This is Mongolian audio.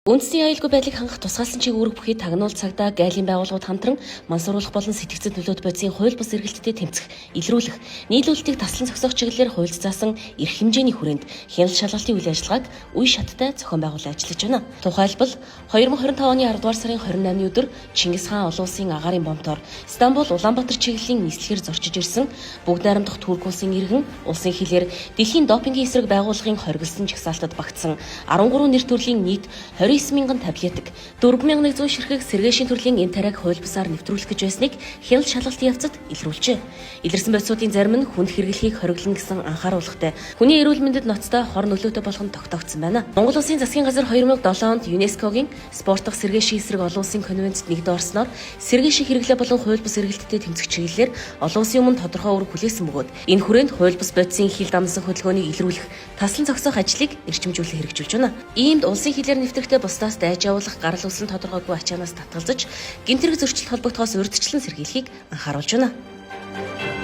Үндэсний аюулгүй байдлыг хангах тусгаалсан чиг үүрэг бүхий тагнуул цагдаа гайлын байгууллагууд хамтран мансууруулах болон сэтгцэд нөлөөт бодисын хууль бус эргэлтдэд тэмцэх, илрүүлэх, нийлүүлэлтийг таслан зогсоох чиглэлээр хуульд заасан эрх хэмжээний хүрээнд хяналт шалгалтын үйл ажиллагааг үе шаттай зохион байгуулан ажиллаж байна. Тухайлбал 2025 оны 10 дугаар сарын 28-ны өдөр Чингис хаан олон улсын агаарын бомтоор Стамбул Улаанбаатар чиглэлийн нислэгээр зорчиж ирсэн бүгд найрамдах Турк улсын иргэн улсын хилээр дэлхийн допингийн эсрэг байгууллагын хоригдсан жагсаалтад багтсан 13 нэр төрлийн нийт 29,000 таблетик, 4,100 ширхэг сэргээшийн төрлийн энтераг хууль бусаар нэвтрүүлэх гэж байсныг хяналт шалгалтын явцад илрүүлжээ. Илэрсэн бодисуудын зарим нь хүнд хэрэглэхийг хориглоно гэсэн анхааруулгатай. Хүний эрүүл мэндэд ноцтой хор нөлөөтэй болох нь тогтоогдсон байна. Монгол Улсын засгийн газар 2007 онд ЮНЕСКОгийн спорт дахь сэргээшийн эсрэг олон улсын конвенцэд нэгдэн орсноор сэргээшийн хэрэглээ болон хууль бус эргэлтдэд тэмцэх чиглэлээр олон улсын өмнө тодорхой үүрэг хүлээсэн бөгөөд энэ хүрээнд хууль бус бодисын хил дамнасан хөдөлгөөнийг илрүүлэх, таслан зогсоох ажлыг эрчимжүүлэн хэрэгжүүлж байна. Иймд улсын хилээр нэвтрэхдээ бусдаас дайж явуулах гарал үүсэн тодорхойгүй ачаанаас татгалзаж, гэмтэрэг зөрчилд холбогдохоос урьдчилан сэргийлэхийг анхааруулж байна.